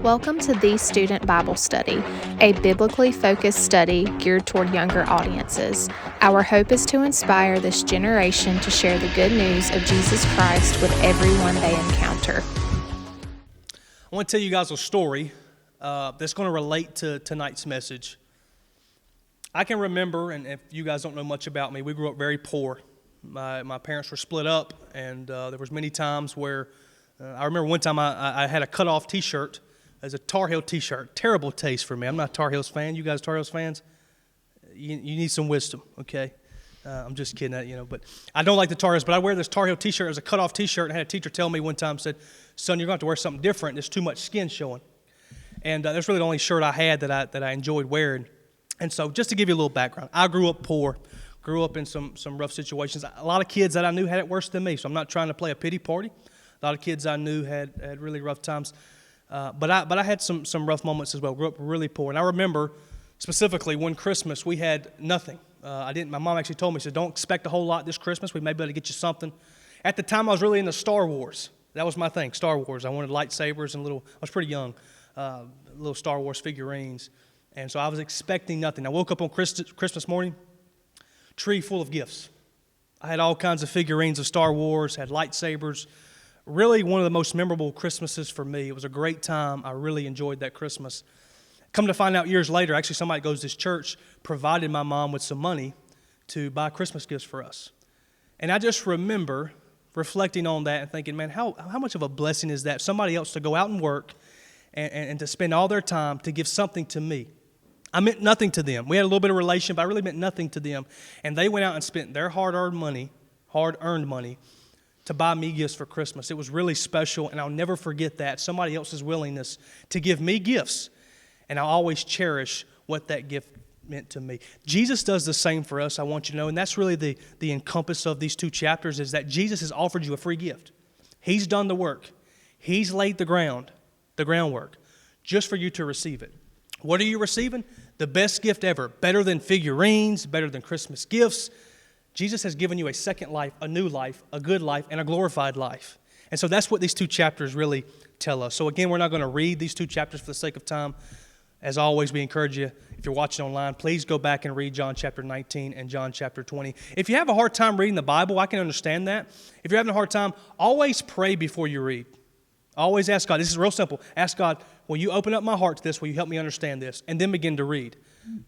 Welcome to the Student Bible Study, a biblically focused study geared toward younger audiences. Our hope is to inspire this generation to share the good news of Jesus Christ with everyone they encounter. I want to tell you guys a story that's going to relate to tonight's message. I can remember, and if you guys don't know much about me, we grew up very poor. My parents were split up, and there was many times where I remember one time I had a cut-off T-shirt as a Tar Heel T-shirt. Terrible taste for me. I'm not a Tar Heels fan. You guys Tar Heels fans? You need some wisdom, okay? I'm just kidding, but I don't like the Tar Heels, but I wear this Tar Heel T-shirt as a cut-off T-shirt, and I had a teacher tell me one time, said, son, you're going to have to wear something different. There's too much skin showing. And that's really the only shirt I had that I enjoyed wearing. And so just to give you a little background, I grew up poor, grew up in some rough situations. A lot of kids that I knew had it worse than me, so I'm not trying to play a pity party. A lot of kids I knew had really rough times. But I had some rough moments as well. Grew up really poor. And I remember specifically one Christmas we had nothing. My mom actually told me, she said, don't expect a whole lot this Christmas. We may be able to get you something. At the time I was really into Star Wars. That was my thing, Star Wars. I wanted lightsabers and I was pretty young, little Star Wars figurines. And so I was expecting nothing. I woke up on Christmas morning, tree full of gifts. I had all kinds of figurines of Star Wars, had lightsabers. Really one of the most memorable Christmases for me. It was a great time. I really enjoyed that Christmas. Come to find out years later, actually somebody that goes to this church provided my mom with some money to buy Christmas gifts for us. And I just remember reflecting on that and thinking, man, how much of a blessing is that? Somebody else to go out and work and to spend all their time to give something to me. I meant nothing to them. We had a little bit of relation, but I really meant nothing to them. And they went out and spent their hard-earned money to buy me gifts for Christmas. It was really special, and I'll never forget that. Somebody else's willingness to give me gifts, and I'll always cherish what that gift meant to me. Jesus does the same for us, I want you to know, and that's really the encompass of these two chapters, is that Jesus has offered you a free gift. He's done the work. He's laid the groundwork, just for you to receive it. What are you receiving? The best gift ever, better than figurines, better than Christmas gifts. Jesus has given you a second life, a new life, a good life, and a glorified life. And so that's what these two chapters really tell us. So again, we're not going to read these two chapters for the sake of time. As always, we encourage you, if you're watching online, please go back and read John chapter 19 and John chapter 20. If you have a hard time reading the Bible, I can understand that. If you're having a hard time, always pray before you read. Always ask God. This is real simple. Ask God, will you open up my heart to this? Will you help me understand this? And then begin to read.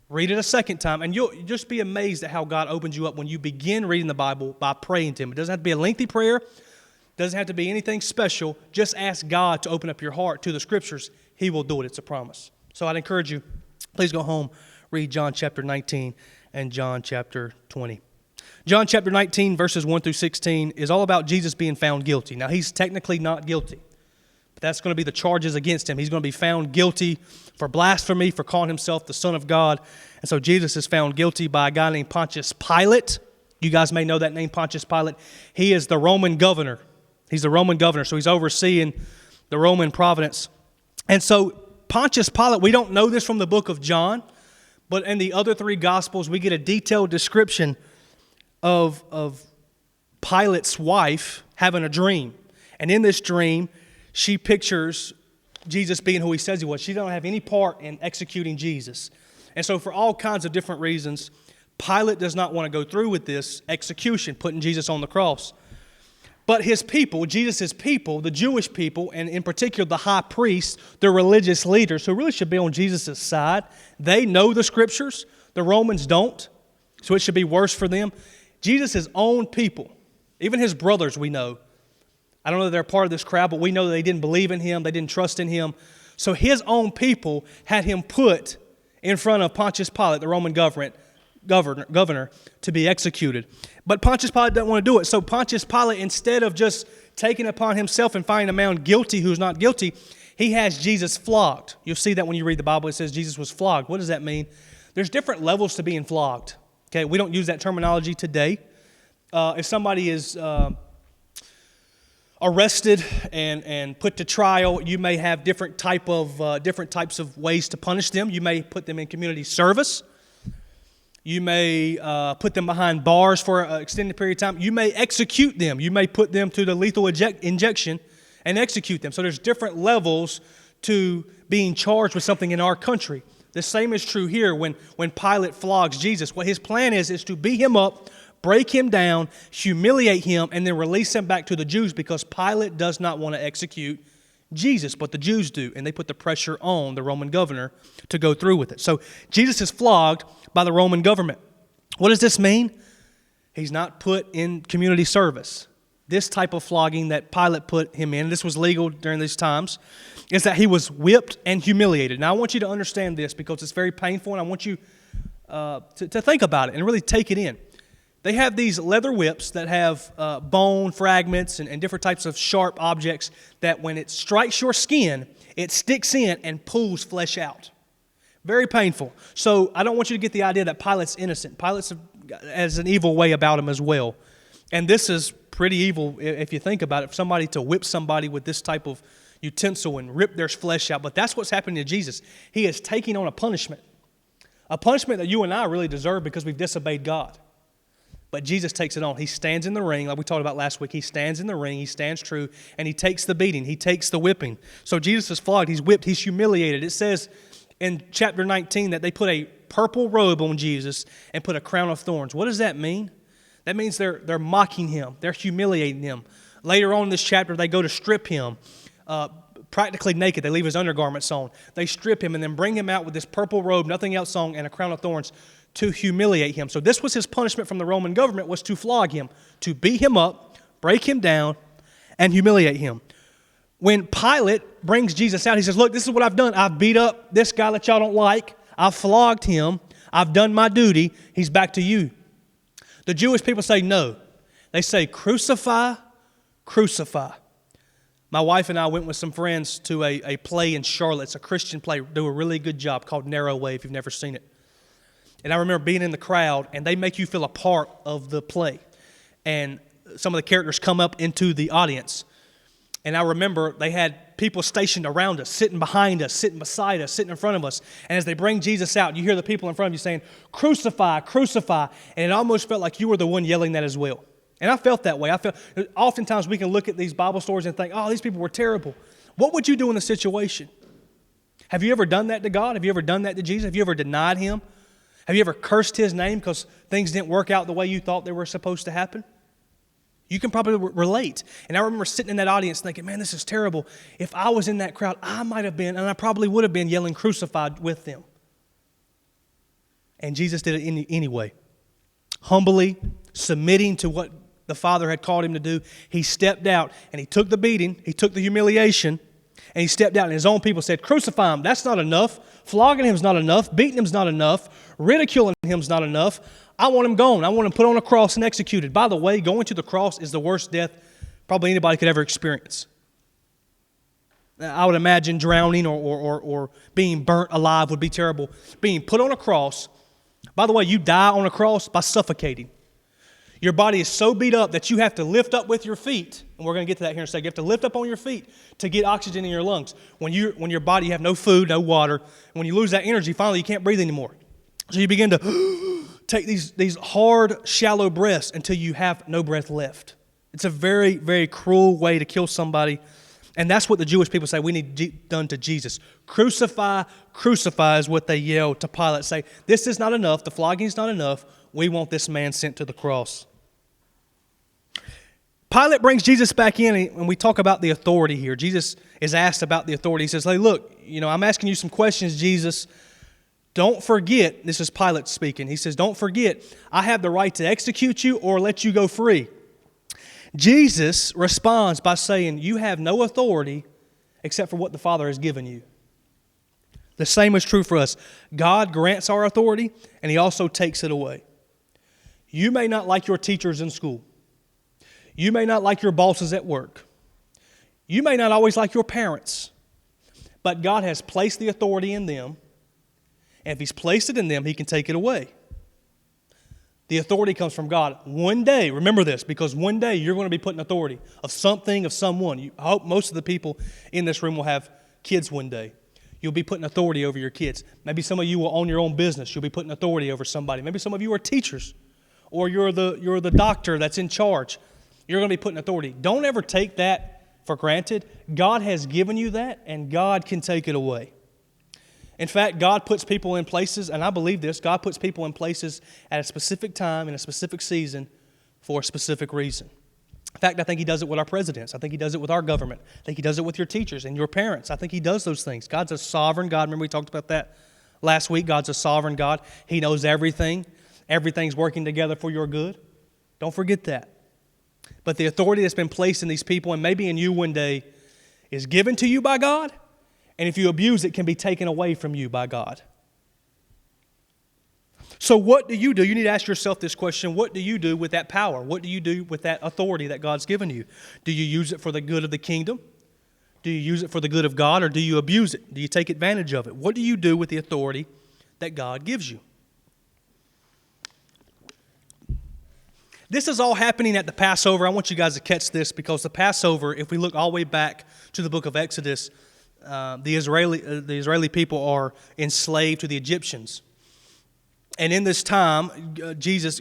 Read it a second time, and you'll just be amazed at how God opens you up when you begin reading the Bible by praying to Him. It doesn't have to be a lengthy prayer. It doesn't have to be anything special. Just ask God to open up your heart to the Scriptures. He will do it. It's a promise. So I'd encourage you, please go home, read John chapter 19 and John chapter 20. John chapter 19, verses 1 through 16, is all about Jesus being found guilty. Now, He's technically not guilty. That's going to be the charges against Him. He's going to be found guilty for blasphemy, for calling Himself the Son of God. And so Jesus is found guilty by a guy named Pontius Pilate. You guys may know that name, Pontius Pilate. He is the Roman governor. He's the Roman governor, so he's overseeing the Roman province. And so Pontius Pilate, we don't know this from the book of John, but in the other three Gospels, we get a detailed description of Pilate's wife having a dream. And in this dream, she pictures Jesus being who He says He was. She don't have any part in executing Jesus. And so for all kinds of different reasons, Pilate does not want to go through with this execution, putting Jesus on the cross. But his people, Jesus' people, the Jewish people, and in particular the high priests, the religious leaders, who really should be on Jesus' side, they know the Scriptures. The Romans don't, so it should be worse for them. Jesus' own people, even His brothers we know, I don't know that they're part of this crowd, but we know that they didn't believe in Him. They didn't trust in Him. So His own people had Him put in front of Pontius Pilate, the Roman governor, to be executed. But Pontius Pilate doesn't want to do it. So Pontius Pilate, instead of just taking upon himself and finding a man guilty who's not guilty, he has Jesus flogged. You'll see that when you read the Bible. It says Jesus was flogged. What does that mean? There's different levels to being flogged. Okay, we don't use that terminology today. If somebody is arrested and put to trial, you may have different types of ways to punish them. You may put them in community service. You may put them behind bars for an extended period of time. You may execute them. You may put them to the lethal injection and execute them. So there's different levels to being charged with something in our country. The same is true here when Pilate flogs Jesus. What his plan is to beat him up, break him down, humiliate him, and then release him back to the Jews, because Pilate does not want to execute Jesus, but the Jews do, and they put the pressure on the Roman governor to go through with it. So Jesus is flogged by the Roman government. What does this mean? He's not put in community service. This type of flogging that Pilate put him in, this was legal during these times, is that he was whipped and humiliated. Now I want you to understand this because it's very painful, and I want you to think about it and really take it in. They have these leather whips that have bone fragments and different types of sharp objects that when it strikes your skin, it sticks in and pulls flesh out. Very painful. So I don't want you to get the idea that Pilate's innocent. Pilate has an evil way about him as well. And this is pretty evil if you think about it, for somebody to whip somebody with this type of utensil and rip their flesh out. But that's what's happening to Jesus. He is taking on a punishment that you and I really deserve because we've disobeyed God. But Jesus takes it on. He stands in the ring, like we talked about last week. He stands in the ring, he stands true, and he takes the beating. He takes the whipping. So Jesus is flogged, he's whipped, he's humiliated. It says in chapter 19 that they put a purple robe on Jesus and put a crown of thorns. What does that mean? That means they're mocking him. They're humiliating him. Later on in this chapter, they go to strip him, practically naked. They leave his undergarments on. They strip him and then bring him out with this purple robe, nothing else on, and a crown of thorns, to humiliate him. So this was his punishment from the Roman government, was to flog him, to beat him up, break him down, and humiliate him. When Pilate brings Jesus out, he says, look, this is what I've done. I've beat up this guy that y'all don't like. I've flogged him. I've done my duty. He's back to you. The Jewish people say no. They say, crucify, crucify. My wife and I went with some friends to a play in Charlotte. It's a Christian play. Do a really good job called Narrow Way if you've never seen it. And I remember being in the crowd, and they make you feel a part of the play. And some of the characters come up into the audience. And I remember they had people stationed around us, sitting behind us, sitting beside us, sitting in front of us. And as they bring Jesus out, you hear the people in front of you saying, crucify, crucify. And it almost felt like you were the one yelling that as well. And I felt that way. Oftentimes we can look at these Bible stories and think, oh, these people were terrible. What would you do in the situation? Have you ever done that to God? Have you ever done that to Jesus? Have you ever denied him? Have you ever cursed his name because things didn't work out the way you thought they were supposed to happen? You can probably relate. And I remember sitting in that audience thinking, man, this is terrible. If I was in that crowd, I might have been, and I probably would have been yelling crucified with them. And Jesus did it anyway. Humbly, submitting to what the Father had called him to do, he stepped out and he took the beating, he took the humiliation, and he stepped out, and his own people said, crucify him. That's not enough. Flogging him is not enough. Beating him is not enough. Ridiculing him is not enough. I want him gone. I want him put on a cross and executed. By the way, going to the cross is the worst death probably anybody could ever experience. I would imagine drowning or being burnt alive would be terrible. Being put on a cross, by the way, you die on a cross by suffocating. Your body is so beat up that you have to lift up with your feet, and we're going to get to that here in a second. You have to lift up on your feet to get oxygen in your lungs. When your body, you have no food, no water. When you lose that energy, finally you can't breathe anymore. So you begin to take these hard, shallow breaths until you have no breath left. It's a very, very cruel way to kill somebody. And that's what the Jewish people say we need done to Jesus. Crucify, crucify is what they yell to Pilate. Say, this is not enough. The flogging is not enough. We want this man sent to the cross. Pilate brings Jesus back in, and we talk about the authority here. Jesus is asked about the authority. He says, hey, look, I'm asking you some questions, Jesus. Don't forget, this is Pilate speaking. He says, don't forget, I have the right to execute you or let you go free. Jesus responds by saying, you have no authority except for what the Father has given you. The same is true for us. God grants our authority, and he also takes it away. You may not like your teachers in school. You may not like your bosses at work. You may not always like your parents. But God has placed the authority in them. And if he's placed it in them, he can take it away. The authority comes from God. One day, remember this, because one day you're going to be put in authority of something, of someone. I hope most of the people in this room will have kids one day. You'll be put in authority over your kids. Maybe some of you will own your own business. You'll be put in authority over somebody. Maybe some of you are teachers, or you're the doctor that's in charge. You're going to be put in authority. Don't ever take that for granted. God has given you that, and God can take it away. In fact, God puts people in places, and I believe this, God puts people in places at a specific time, in a specific season, for a specific reason. In fact, I think He does it with our presidents. I think He does it with our government. I think He does it with your teachers and your parents. I think He does those things. God's a sovereign God. Remember we talked about that last week? God's a sovereign God. He knows everything. Everything's working together for your good. Don't forget that. But the authority that's been placed in these people, and maybe in you one day, is given to you by God, and if you abuse it, can be taken away from you by God. So what do? You need to ask yourself this question: what do you do with that power? What do you do with that authority that God's given you? Do you use it for the good of the kingdom? Do you use it for the good of God, or do you abuse it? Do you take advantage of it? What do you do with the authority that God gives you? This is all happening at the Passover. I want you guys to catch this, because the Passover, if we look all the way back to the book of Exodus, the Israeli people are enslaved to the Egyptians. And in this time,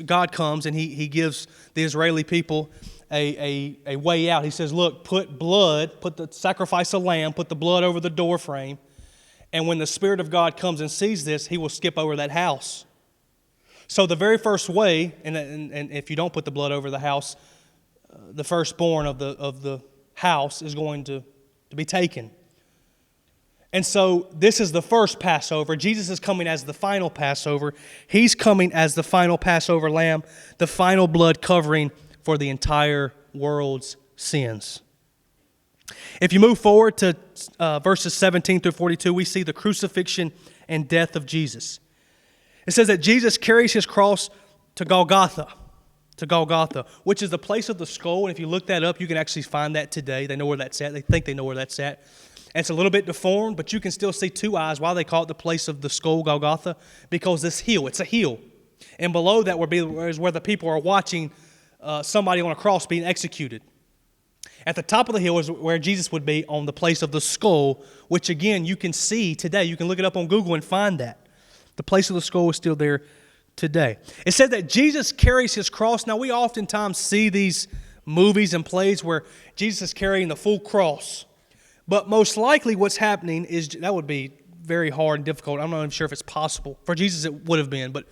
God comes and he gives the Israeli people a way out. He says, look, sacrifice a lamb, put the blood over the door frame, and when the Spirit of God comes and sees this, He will skip over that house. So the very first way, and if you don't put the blood over the house, the firstborn of the house is going to be taken. And so this is the first Passover. Jesus is coming as the final Passover. He's coming as the final Passover lamb, the final blood covering for the entire world's sins. If you move forward to verses 17 through 42, we see the crucifixion and death of Jesus. It says that Jesus carries His cross to Golgotha, which is the place of the skull. And if you look that up, you can actually find that today. They know where that's at. They think they know where that's at. And it's a little bit deformed, but you can still see two eyes. Why they call it the place of the skull, Golgotha? Because this hill, it's a hill. And below that is where the people are watching somebody on a cross being executed. At the top of the hill is where Jesus would be, on the place of the skull, which again you can see today. You can look it up on Google and find that. The place of the skull is still there today. It said that Jesus carries His cross. Now, we oftentimes see these movies and plays where Jesus is carrying the full cross. But most likely what's happening is, that would be very hard and difficult. I'm not even sure if it's possible. For Jesus it would have been, but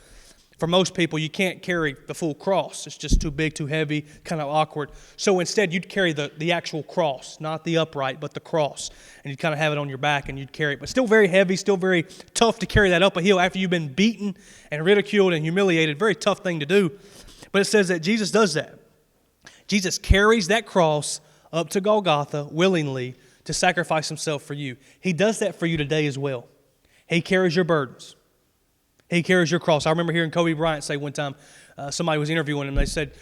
for most people you can't carry the full cross. It's just too big, too heavy, kind of awkward. So instead you'd carry the actual cross, not the upright, but the cross. And you'd kind of have it on your back and you'd carry it. But still very heavy, still very tough to carry that up a hill after you've been beaten and ridiculed and humiliated. Very tough thing to do. But it says that Jesus does that. Jesus carries that cross up to Golgotha willingly to sacrifice Himself for you. He does that for you today as well. He carries your burdens. He carries your cross. I remember hearing Kobe Bryant say one time, somebody was interviewing him, and they said,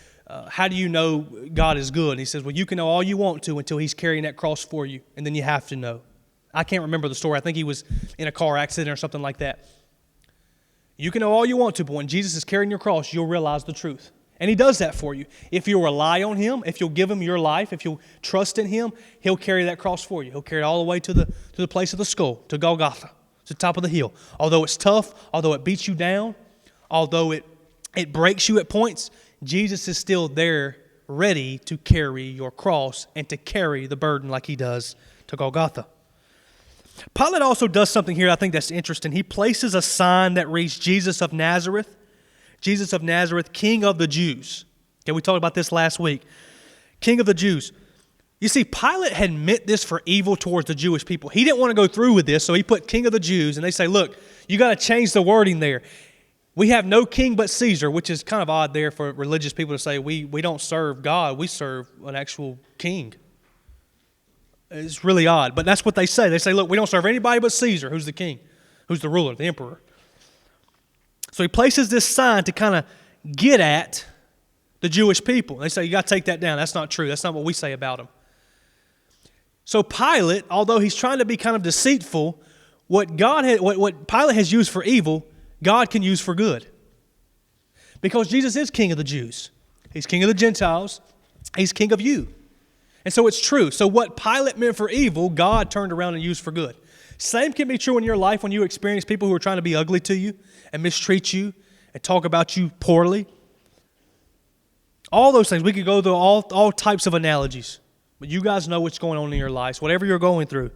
how do you know God is good? And he says, well, you can know all you want to until He's carrying that cross for you, and then you have to know. I can't remember the story. I think he was in a car accident or something like that. You can know all you want to, but when Jesus is carrying your cross, you'll realize the truth. And He does that for you. If you'll rely on Him, if you'll give Him your life, if you'll trust in Him, He'll carry that cross for you. He'll carry it all the way to the place of the skull, to Golgotha, to the top of the hill. Although it's tough, although it beats you down, although it breaks you at points, Jesus is still there ready to carry your cross and to carry the burden like He does to Golgotha. Pilate also does something here I think that's interesting. He places a sign that reads, Jesus of Nazareth, King of the Jews. Okay, we talked about this last week. King of the Jews. You see, Pilate had meant this for evil towards the Jewish people. He didn't want to go through with this, so he put King of the Jews, and they say, look, you got to change the wording there. We have no king but Caesar, which is kind of odd there for religious people to say, we don't serve God, we serve an actual king. It's really odd, but that's what they say. They say, look, we don't serve anybody but Caesar, who's the king, who's the ruler, the emperor. So he places this sign to kind of get at the Jewish people. They say, you got to take that down. That's not true. That's not what we say about them. So Pilate, although he's trying to be kind of deceitful, what Pilate has used for evil, God can use for good. Because Jesus is King of the Jews. He's King of the Gentiles. He's King of you. And so it's true. So what Pilate meant for evil, God turned around and used for good. Same can be true in your life when you experience people who are trying to be ugly to you and mistreat you and talk about you poorly. All those things. We could go through all types of analogies. But you guys know what's going on in your lives, whatever you're going through.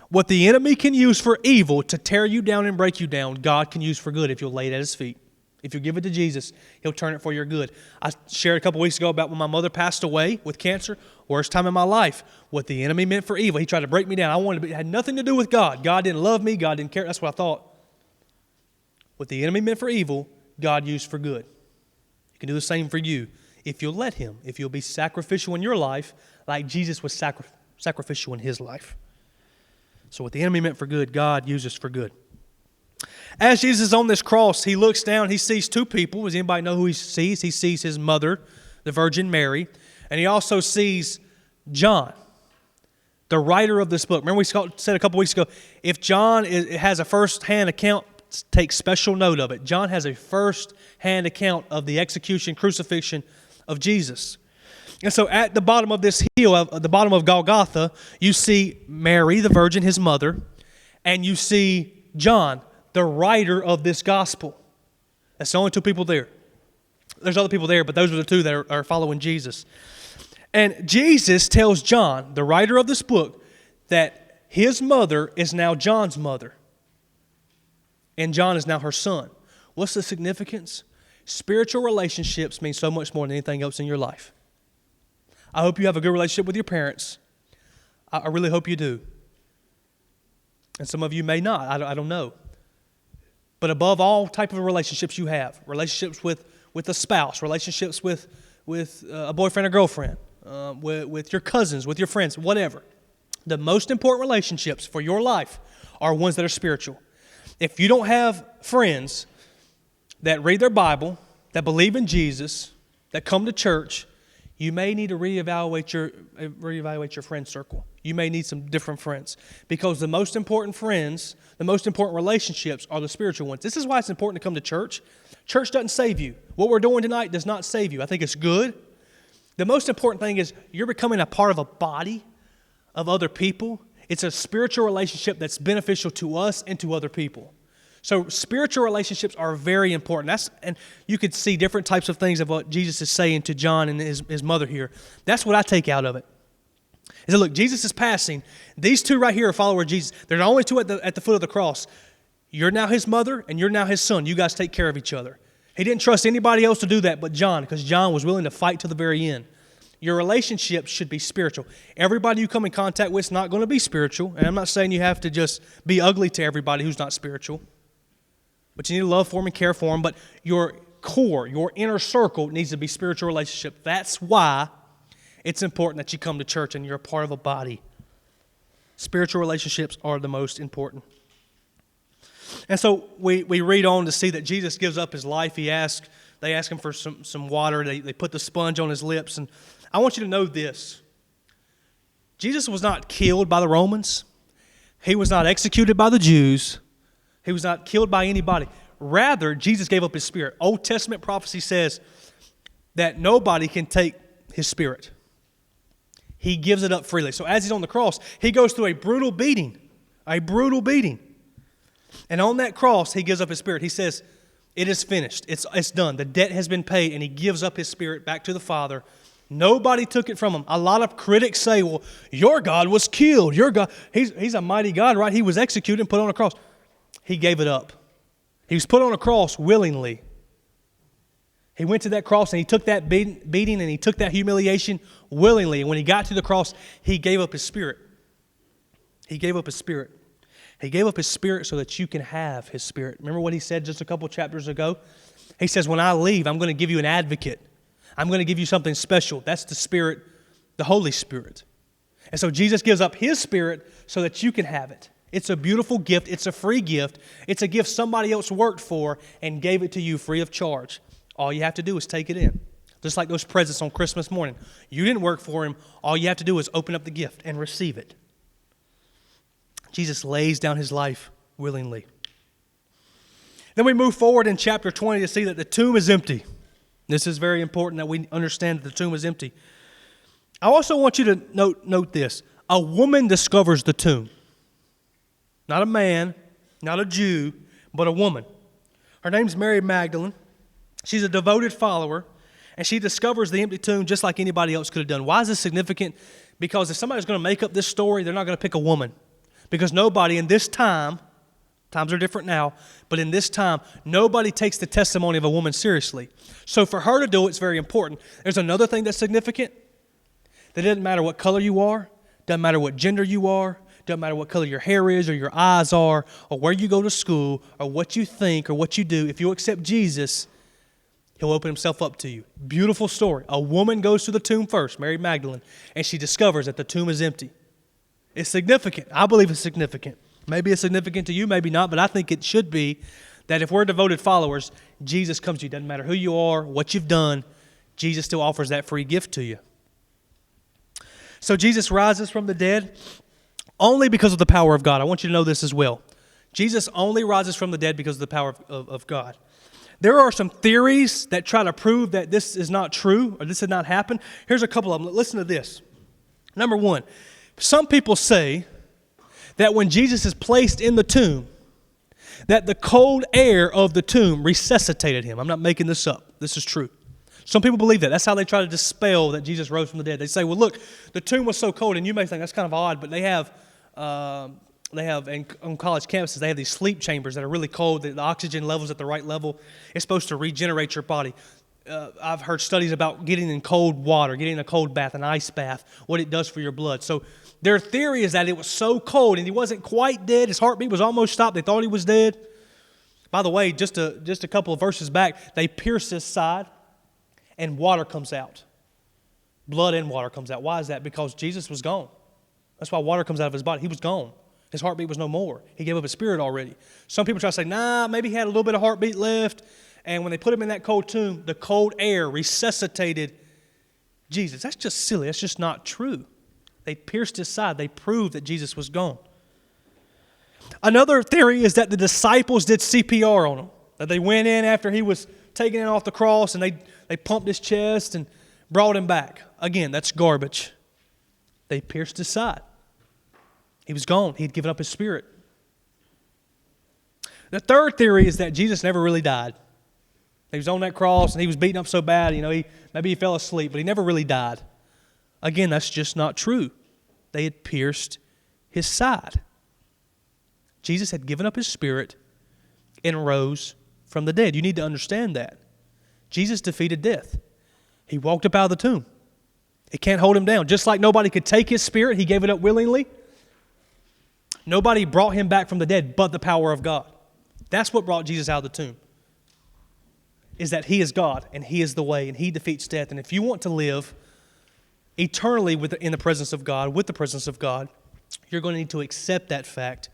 What the enemy can use for evil to tear you down and break you down, God can use for good if you'll lay it at His feet. If you give it to Jesus, He'll turn it for your good. I shared a couple weeks ago about when my mother passed away with cancer, worst time in my life. What the enemy meant for evil, he tried to break me down. It had nothing to do with God. God didn't love me. God didn't care. That's what I thought. What the enemy meant for evil, God used for good. He can do the same for you if you'll let Him, if you'll be sacrificial in your life like Jesus was sacrificial in His life. So what the enemy meant for good, God uses for good. As Jesus is on this cross, He looks down, He sees two people. Does anybody know who He sees? He sees His mother, the Virgin Mary, and He also sees John, the writer of this book. Remember we said a couple weeks ago, if John has a first-hand account, take special note of it. John has a first-hand account of the execution, crucifixion of Jesus. And so at the bottom of this hill, at the bottom of Golgotha, you see Mary, the Virgin, His mother, and you see John, the writer of this gospel. That's the only two people there. There's other people there, but those are the two that are following Jesus. And Jesus tells John, the writer of this book, that his mother is now John's mother. And John is now her son. What's the significance? Spiritual relationships mean so much more than anything else in your life. I hope you have a good relationship with your parents. I really hope you do. And some of you may not. I don't know. But above all type of relationships you have, relationships with a spouse, relationships with a boyfriend or girlfriend, with your cousins, with your friends, whatever. The most important relationships for your life are ones that are spiritual. If you don't have friends that read their Bible, that believe in Jesus, that come to church, you may need to reevaluate your friend circle. You may need some different friends because the most important friends, the most important relationships are the spiritual ones. This is why it's important to come to church. Church doesn't save you. What we're doing tonight does not save you. I think it's good. The most important thing is you're becoming a part of a body of other people. It's a spiritual relationship that's beneficial to us and to other people. So spiritual relationships are very important. And you could see different types of things of what Jesus is saying to John and his mother here. That's what I take out of it. He said, look, Jesus is passing. These two right here are followers of Jesus. They're the only two at the foot of the cross. You're now his mother and you're now his son. You guys take care of each other. He didn't trust anybody else to do that but John because John was willing to fight to the very end. Your relationship should be spiritual. Everybody you come in contact with is not going to be spiritual. And I'm not saying you have to just be ugly to everybody who's not spiritual. But you need to love for them and care for them. But your core, your inner circle needs to be spiritual relationship. That's why it's important that you come to church and you're a part of a body. Spiritual relationships are the most important. And so we read on to see that Jesus gives up his life. They ask him for some water. They put the sponge on his lips. And I want you to know this. Jesus was not killed by the Romans. He was not executed by the Jews. He was not killed by anybody. Rather, Jesus gave up his spirit. Old Testament prophecy says that nobody can take his spirit. He gives it up freely. So as he's on the cross, he goes through a brutal beating. A brutal beating. And on that cross, he gives up his spirit. He says, it is finished. It's done. The debt has been paid, and he gives up his spirit back to the Father. Nobody took it from him. A lot of critics say, well, your God was killed. Your God, he's a mighty God, right? He was executed and put on a cross. He gave it up. He was put on a cross willingly. He went to that cross and he took that beating and he took that humiliation willingly. And when he got to the cross, he gave up his spirit. He gave up his spirit. He gave up his spirit so that you can have his spirit. Remember what he said just a couple chapters ago? He says, when I leave, I'm going to give you an advocate. I'm going to give you something special. That's the Spirit, the Holy Spirit. And so Jesus gives up his spirit so that you can have it. It's a beautiful gift. It's a free gift. It's a gift somebody else worked for and gave it to you free of charge. All you have to do is take it in. Just like those presents on Christmas morning. You didn't work for him. All you have to do is open up the gift and receive it. Jesus lays down his life willingly. Then we move forward in chapter 20 to see that the tomb is empty. This is very important that we understand that the tomb is empty. I also want you to note this. A woman discovers the tomb. Not a man, not a Jew, but a woman. Her name's Mary Magdalene. She's a devoted follower, and she discovers the empty tomb just like anybody else could have done. Why is this significant? Because if somebody's going to make up this story, they're not going to pick a woman. Because nobody in this time, times are different now, but in this time, nobody takes the testimony of a woman seriously. So for her to do it, it's very important. There's another thing that's significant. That it doesn't matter what color you are, doesn't matter what gender you are, doesn't matter what color your hair is or your eyes are or where you go to school or what you think or what you do. If you accept Jesus, He'll open Himself up to you. Beautiful story. A woman goes to the tomb first, Mary Magdalene, and she discovers that the tomb is empty. It's significant. I believe it's significant. Maybe it's significant to you, maybe not, but I think it should be that if we're devoted followers, Jesus comes to you. Doesn't matter who you are, what you've done, Jesus still offers that free gift to you. So Jesus rises from the dead only because of the power of God. I want you to know this as well. Jesus only rises from the dead because of the power of God. There are some theories that try to prove that this is not true or this did not happen. Here's a couple of them. Listen to this. Number one, some people say that when Jesus is placed in the tomb, that the cold air of the tomb resuscitated Him. I'm not making this up. This is true. Some people believe that. That's how they try to dispel that Jesus rose from the dead. They say, well, look, the tomb was so cold, and you may think that's kind of odd, but they have on college campuses, they have these sleep chambers that are really cold. The oxygen level's at the right level. It's supposed to regenerate your body. I've heard studies about getting in cold water, getting a cold bath, an ice bath, what it does for your blood. So their theory is that it was so cold, and He wasn't quite dead. His heartbeat was almost stopped. They thought He was dead. By the way, just a couple of verses back, they pierced His side, and water comes out. Blood and water comes out. Why is that? Because Jesus was gone. That's why water comes out of His body. He was gone. His heartbeat was no more. He gave up His spirit already. Some people try to say, nah, maybe He had a little bit of heartbeat left. And when they put Him in that cold tomb, the cold air resuscitated Jesus. That's just silly. That's just not true. They pierced His side. They proved that Jesus was gone. Another theory is that the disciples did CPR on Him. That they went in after He was taken in off the cross and they pumped His chest and brought Him back. Again, that's garbage. They pierced His side. He was gone. He had given up His spirit. The third theory is that Jesus never really died. He was on that cross and He was beaten up so bad, maybe He fell asleep, but He never really died. Again, that's just not true. They had pierced His side. Jesus had given up His spirit and rose from the dead. You need to understand that. Jesus defeated death. He walked up out of the tomb. It can't hold Him down. Just like nobody could take His spirit, He gave it up willingly. Nobody brought Him back from the dead but the power of God. That's what brought Jesus out of the tomb. Is that He is God and He is the way and He defeats death. And if you want to live eternally in the presence of God, with the presence of God, you're going to need to accept that fact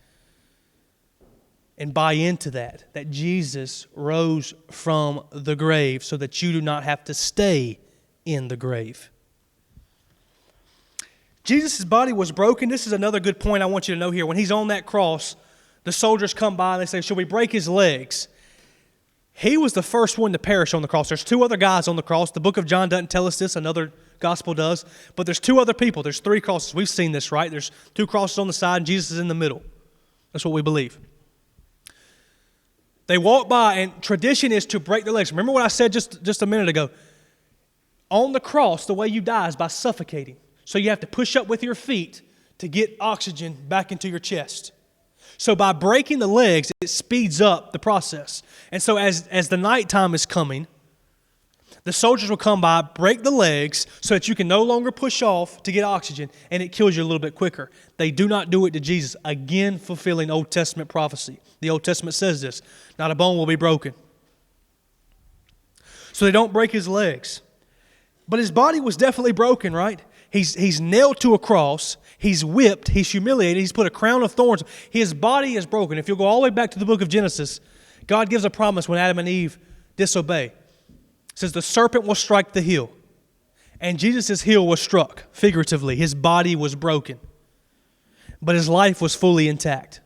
and buy into that Jesus rose from the grave so that you do not have to stay in the grave. Jesus' body was broken. This is another good point I want you to know here. When He's on that cross, the soldiers come by and they say, "Shall we break His legs?" He was the first one to perish on the cross. There's two other guys on the cross. The book of John doesn't tell us this. Another gospel does. But there's two other people. There's three crosses. We've seen this, right? There's two crosses on the side and Jesus is in the middle. That's what we believe. They walk by, and tradition is to break their legs. Remember what I said just a minute ago? On the cross, the way you die is by suffocating. So you have to push up with your feet to get oxygen back into your chest. So by breaking the legs, it speeds up the process. And so as the nighttime is coming, the soldiers will come by, break the legs so that you can no longer push off to get oxygen, and it kills you a little bit quicker. They do not do it to Jesus, again fulfilling Old Testament prophecy. The Old Testament says this, not a bone will be broken. So they don't break His legs. But His body was definitely broken, right? He's nailed to a cross. He's whipped. He's humiliated. He's put a crown of thorns. His body is broken. If you'll go all the way back to the book of Genesis, God gives a promise when Adam and Eve disobey. It says the serpent will strike the heel. And Jesus' heel was struck, figuratively. His body was broken. But His life was fully intact.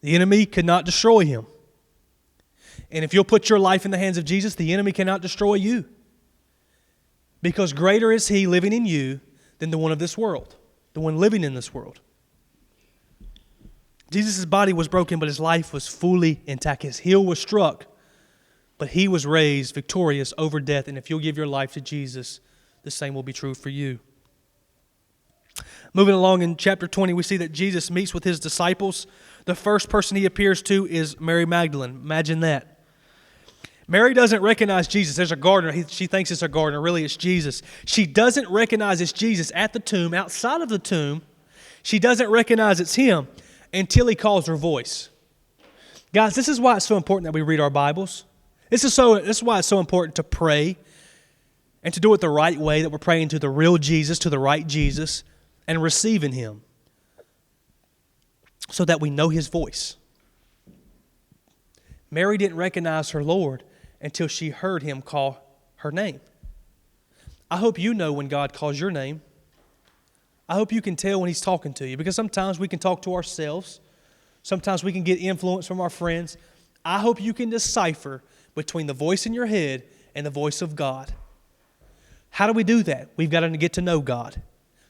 The enemy could not destroy Him. And if you'll put your life in the hands of Jesus, the enemy cannot destroy you. Because greater is He living in you than the one of this world, the one living in this world. Jesus' body was broken, but His life was fully intact. His heel was struck, but He was raised victorious over death. And if you'll give your life to Jesus, the same will be true for you. Moving along in chapter 20, we see that Jesus meets with his disciples. The first person he appears to is Mary Magdalene. Imagine that. Mary doesn't recognize Jesus. There's a gardener. She thinks it's a gardener. Really, it's Jesus. She doesn't recognize it's Jesus at the tomb, outside of the tomb. She doesn't recognize it's him until he calls her voice. Guys, this is why it's so important that we read our Bibles. This is why it's so important to pray and to do it the right way, that we're praying to the real Jesus, to the right Jesus, and receiving him so that we know his voice. Mary didn't recognize her Lord until she heard him call her name. I hope you know when God calls your name. I hope you can tell when he's talking to you, because sometimes we can talk to ourselves. Sometimes we can get influence from our friends. I hope you can decipher between the voice in your head and the voice of God. How do we do that? We've got to get to know God.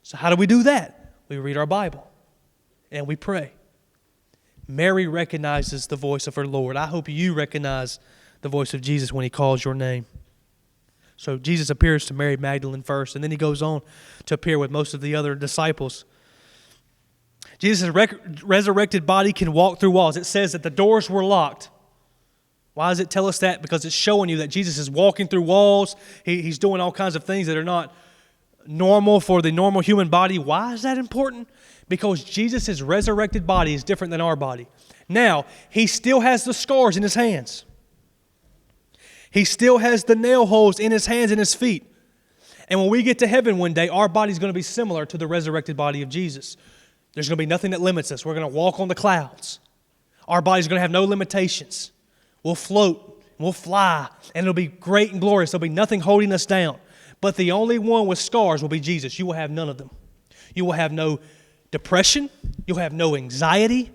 So how do we do that? We read our Bible and we pray. Mary recognizes the voice of her Lord. I hope you recognize the voice of Jesus when he calls your name. So Jesus appears to Mary Magdalene first, and then he goes on to appear with most of the other disciples. Jesus' resurrected body can walk through walls. It says that the doors were locked. Why does it tell us that? Because it's showing you that Jesus is walking through walls. He's doing all kinds of things that are not normal for the normal human body. Why is that important? Because Jesus' resurrected body is different than our body. Now, he still has the scars in his hands. He still has the nail holes in his hands and his feet. And when we get to heaven one day, our body's going to be similar to the resurrected body of Jesus. There's going to be nothing that limits us. We're going to walk on the clouds. Our body's going to have no limitations. We'll float, we'll fly, and it'll be great and glorious. There'll be nothing holding us down. But the only one with scars will be Jesus. You will have none of them. You will have no depression. You'll have no anxiety.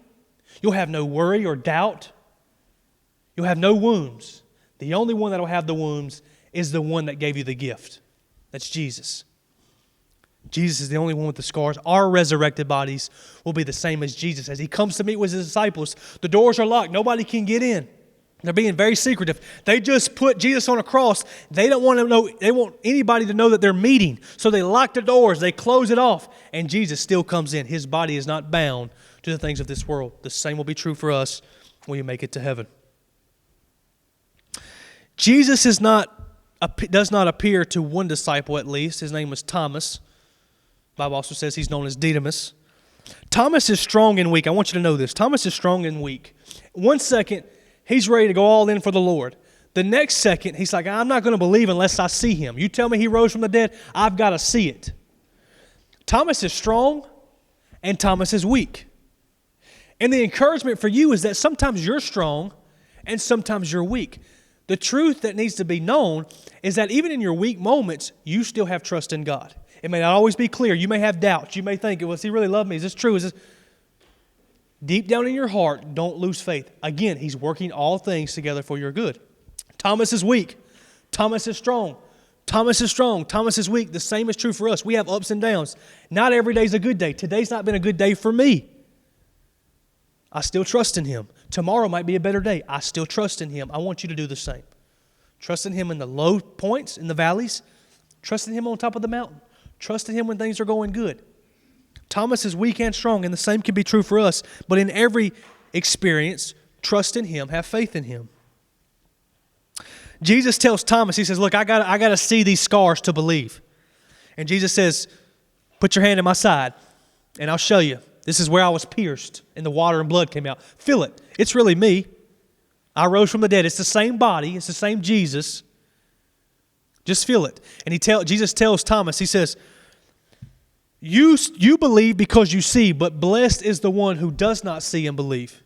You'll have no worry or doubt. You'll have no wounds. The only one that will have the wounds is the one that gave you the gift. That's Jesus. Jesus is the only one with the scars. Our resurrected bodies will be the same as Jesus. As he comes to meet with his disciples, the doors are locked. Nobody can get in. They're being very secretive. They just put Jesus on a cross. They don't want to know. They want anybody to know that they're meeting. So they lock the doors. They close it off. And Jesus still comes in. His body is not bound to the things of this world. The same will be true for us when we make it to heaven. Jesus does not appear to one disciple at least. His name was Thomas. The Bible also says he's known as Didymus. Thomas is strong and weak. I want you to know this. Thomas is strong and weak. 1 second, he's ready to go all in for the Lord. The next second, he's like, I'm not going to believe unless I see him. You tell me he rose from the dead, I've got to see it. Thomas is strong and Thomas is weak. And the encouragement for you is that sometimes you're strong and sometimes you're weak. The truth that needs to be known is that even in your weak moments, you still have trust in God. It may not always be clear. You may have doubts. You may think, well, does he really love me? Is this true? Is this... Deep down in your heart, don't lose faith. Again, he's working all things together for your good. Thomas is weak. Thomas is strong. Thomas is strong. Thomas is weak. The same is true for us. We have ups and downs. Not every day is a good day. Today's not been a good day for me. I still trust in him. Tomorrow might be a better day. I still trust in him. I want you to do the same. Trust in him in the low points, in the valleys. Trust in him on top of the mountain. Trust in him when things are going good. Thomas is weak and strong, and the same can be true for us. But in every experience, trust in him, have faith in him. Jesus tells Thomas, he says, look, I got to see these scars to believe. And Jesus says, put your hand in my side, and I'll show you. This is where I was pierced, and the water and blood came out. Feel it. It's really me. I rose from the dead. It's the same body. It's the same Jesus. Just feel it. And Jesus tells Thomas, he says, You believe because you see, but blessed is the one who does not see and believe.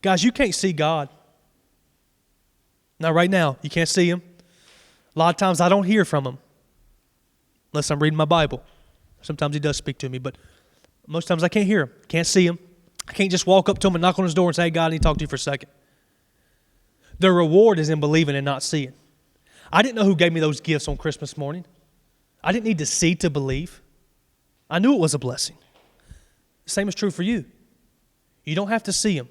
Guys, you can't see God. Not right now. You can't see him. A lot of times I don't hear from him unless I'm reading my Bible. Sometimes he does speak to me, but most times I can't hear him. Can't see him. I can't just walk up to him and knock on his door and say, hey, God, I need to talk to you for a second. The reward is in believing and not seeing. I didn't know who gave me those gifts on Christmas morning. I didn't need to see to believe. I knew it was a blessing. The same is true for you. You don't have to see him.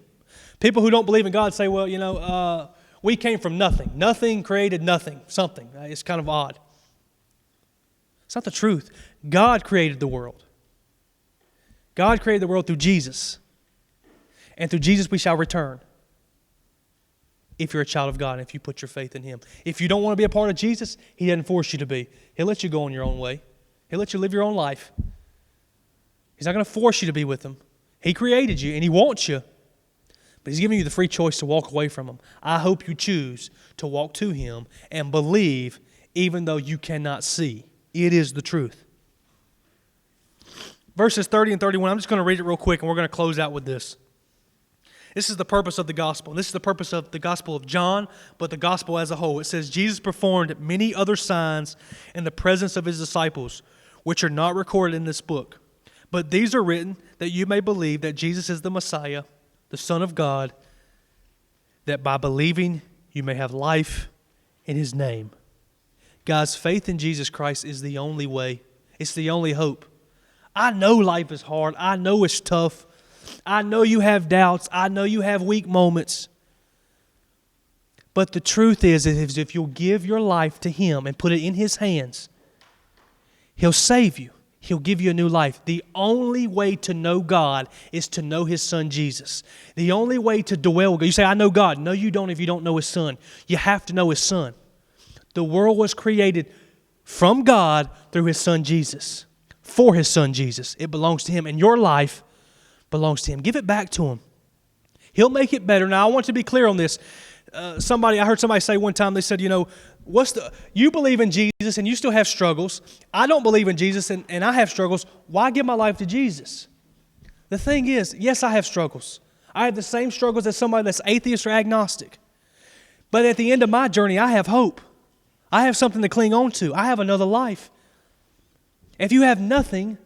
People who don't believe in God say, well, we came from nothing. Nothing created nothing, something. It's kind of odd. It's not the truth. God created the world. God created the world through Jesus. And through Jesus we shall return. If you're a child of God and if you put your faith in Him. If you don't want to be a part of Jesus, He doesn't force you to be. He'll let you go on your own way. He'll let you live your own life. He's not going to force you to be with Him. He created you and He wants you. But He's giving you the free choice to walk away from Him. I hope you choose to walk to Him and believe even though you cannot see. It is the truth. Verses 30 and 31, I'm just going to read it real quick and we're going to close out with this. This is the purpose of the gospel. This is the purpose of the gospel of John, but the gospel as a whole. It says, Jesus performed many other signs in the presence of His disciples, which are not recorded in this book. But these are written that you may believe that Jesus is the Messiah, the Son of God, that by believing you may have life in His name. Guys, faith in Jesus Christ is the only way. It's the only hope. I know life is hard. I know it's tough. I know you have doubts. I know you have weak moments. But the truth is if you'll give your life to Him and put it in His hands, He'll save you. He'll give you a new life. The only way to know God is to know His Son, Jesus. The only way to dwell with God. You say, I know God. No, you don't if you don't know His Son. You have to know His Son. The world was created from God through His Son, Jesus. For His Son, Jesus. It belongs to Him. And your life belongs to Him. Give it back to Him. He'll make it better. Now, I want to be clear on this. I heard somebody say one time, they said, you believe in Jesus and you still have struggles. I don't believe in Jesus and I have struggles. Why give my life to Jesus? The thing is, yes, I have struggles. I have the same struggles as somebody that's atheist or agnostic. But at the end of my journey, I have hope. I have something to cling on to. I have another life. If you have nothing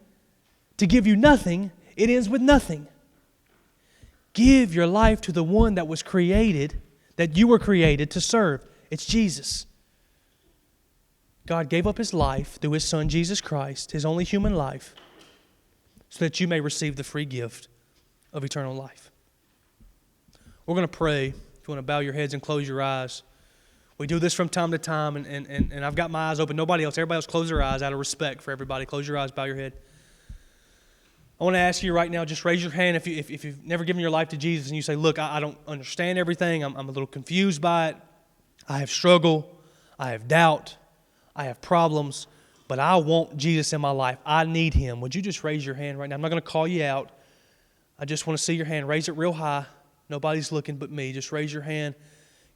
to give you nothing, it ends with nothing. Give your life to the one that was created, that you were created to serve. It's Jesus. God gave up His life through His Son, Jesus Christ, His only human life, so that you may receive the free gift of eternal life. We're going to pray. If you want to bow your heads and close your eyes. We do this from time to time, and I've got my eyes open. Nobody else. Everybody else close their eyes out of respect for everybody. Close your eyes, bow your head. I want to ask you right now, just raise your hand if you've never given your life to Jesus and you say, look, I don't understand everything. I'm a little confused by it. I have struggle. I have doubt. I have problems. But I want Jesus in my life. I need Him. Would you just raise your hand right now? I'm not going to call you out. I just want to see your hand. Raise it real high. Nobody's looking but me. Just raise your hand.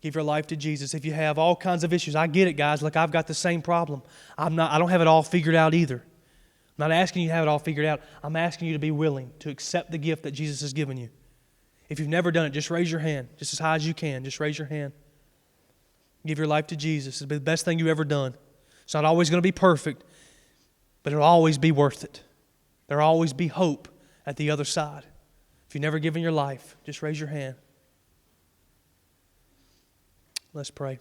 Give your life to Jesus. If you have all kinds of issues, I get it, guys. Look, I've got the same problem. I don't have it all figured out either. I'm not asking you to have it all figured out. I'm asking you to be willing to accept the gift that Jesus has given you. If you've never done it, just raise your hand, just as high as you can. Just raise your hand. Give your life to Jesus. It'll be the best thing you've ever done. It's not always going to be perfect, but it'll always be worth it. There'll always be hope at the other side. If you've never given your life, just raise your hand. Let's pray.